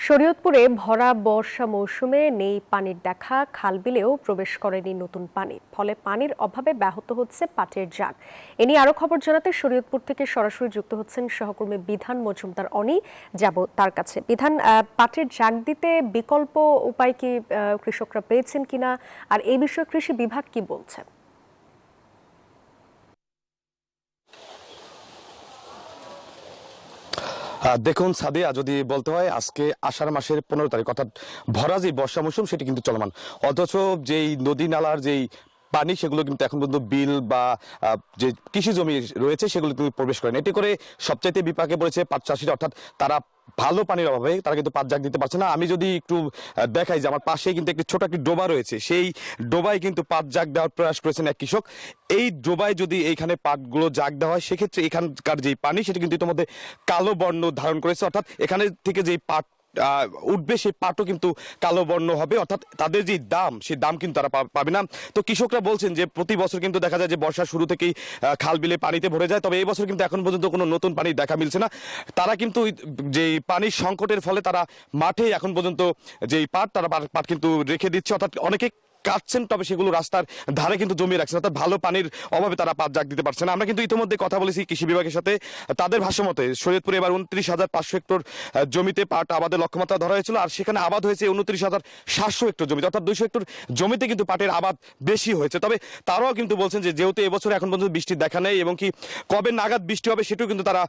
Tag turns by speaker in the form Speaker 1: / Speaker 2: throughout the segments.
Speaker 1: শরীয়তপুরে ভরা বর্ষা মৌসুমে নেই পানির দেখা, খাল বিলেও প্রবেশ করেনি নতুন পানি, ফলে পানির অভাবে ব্যাহত হচ্ছে পাটের জাগ। এ নিয়ে আরো খবর জানাতে শরীয়তপুর থেকে সরাসরি যুক্ত হচ্ছেন সহকর্মী বিধান মজুমদার অনি। যাব তার কাছে। বিধান, পাটের জাগ দিতে বিকল্প উপায় কি কৃষকরা পেয়েছেন কিনা, আর এই বিষয়ে কৃষি বিভাগ কি বলছে?
Speaker 2: দেখুন সাদিয়া, যদি বলতে হয় আজকে আষাঢ় মাসের 15 তারিখ, অর্থাৎ ভরা যে বর্ষা মৌসুম সেটি কিন্তু চলমান, অথচ যেই নদী নালার যেই পানি সেগুলো কিন্তু এখন পর্যন্ত বিল বা যে কৃষি জমি রয়েছে সেগুলো কিন্তু প্রবেশ করেন। এতে করে সবচাইতে বিপাকে পড়েছে পাট চাষিরা, অর্থাৎ তারা ভালো পানির অভাবে তারা কিন্তু পাট জাগ দিতে পারছে না। আমি যদি একটু দেখাই যে আমার পাশেই কিন্তু একটি ছোট একটি ডোবা রয়েছে, সেই ডোবায় কিন্তু পাট জাগ দেওয়ার প্রয়াস করেছেন এক কৃষক। এই ডোবায় যদি এইখানে পাটগুলো জাগ দেওয়া হয় সেক্ষেত্রে এখানকার যেই পানি সেটি কিন্তু ইতিমধ্যে কালো বর্ণ ধারণ করেছে, অর্থাৎ এখানে থেকে যেই পাট উঠবে সেই পাটও কিন্তু কালো বর্ণ হবে, অর্থাৎ তাদের যে দাম সেই দাম কিন্তু তারা পাবে না। তো কৃষকরা বলছেন যে প্রতি বছর কিন্তু দেখা যায় যে বর্ষার শুরু থেকেই খাল বিলে পানিতে ভরে যায়, তবে এই বছর কিন্তু এখন পর্যন্ত কোনো নতুন পানি দেখা মিলছে না। তারা কিন্তু যে পানির সংকটের ফলে তারা মাঠে এখন পর্যন্ত যেই পাট তারা পাট কিন্তু রেখে দিচ্ছে, অর্থাৎ অনেকে কাটছেন, তবে সেগুলো রাস্তার ধারে কিন্তু জমিয়ে রাখছেন, অর্থাৎ ভালো পানির অভাবে তারা পাট জাগ দিতে পারছে না। আমরা কিন্তু ইতিমধ্যে কথা বলেছি কৃষি বিভাগের সাথে, তাদের ভাষ্যমতে শরীয়তপুরে এবার 29,500 হেক্টর জমিতে পাট আবাদের লক্ষ্যমাত্রা ধরা হয়েছিল, আর সেখানে আবাদ হয়েছে 29,700 হেক্টর জমিতে, অর্থাৎ 200 হেক্টর জমিতে কিন্তু পাটের আবাদ বেশি হয়েছে। তবে তারাও কিন্তু বলছেন যে যেহেতু এবছর এখন পর্যন্ত বৃষ্টির দেখা নেই এবং কি কবে নাগাদ বৃষ্টি হবে সেটাও কিন্তু তারা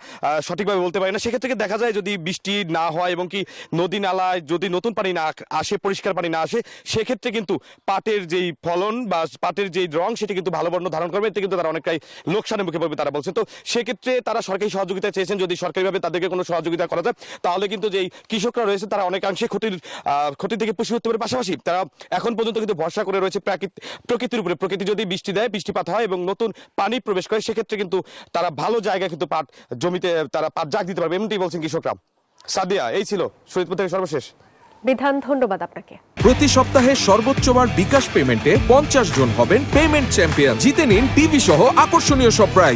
Speaker 2: সঠিকভাবে বলতে পারে না। সেক্ষেত্রে দেখা যায় যদি বৃষ্টি না হয় এবং কি নদী নালায় যদি নতুন পানি না আসে, পরিষ্কার পানি না আসে, সেক্ষেত্রে কিন্তু পাটের যেই ফলন বা পাটের যেই রং সেটি কিন্তু ভালো বর্ণ ধারণ করবে, এতে কিন্তু তারা অনেকটাই লোকসানের মুখে পড়বে তারা বলছেন। তো সেক্ষেত্রে তারা সরকারি সহযোগিতা চেয়েছেন, যদি সরকারিভাবে তাদেরকে কোনো সহযোগিতা করা যায় তাহলে কিন্তু যেই কৃষকরা রয়েছে তারা অনেকাংশে ক্ষতি থেকে পুষি উঠতে পারে। পাশাপাশি তারা এখন পর্যন্ত কিন্তু ভরসা করে রয়েছে প্রকৃতির উপরে। প্রকৃতি যদি বৃষ্টি দেয়, বৃষ্টিপাত হয় এবং নতুন পানি প্রবেশ করে, সেক্ষেত্রে কিন্তু তারা ভালো জায়গায় কিন্তু পাট জমিতে তারা পাট জাগ দিতে পারবে, এমনটাই বলছেন কৃষকরা। সাদিয়া, এই ছিল শরীয়তপুর থেকে সর্বশেষ।
Speaker 1: বিধান, ধন্যবাদ আপনাকে।
Speaker 3: প্রতি সপ্তাহে সর্বোচ্চ বার বিকাশ পেমেন্টে 50 জন হবেন পেমেন্ট চ্যাম্পিয়ন। জিতে নিন টিভি সহ আকর্ষণীয় সব প্রাইজ।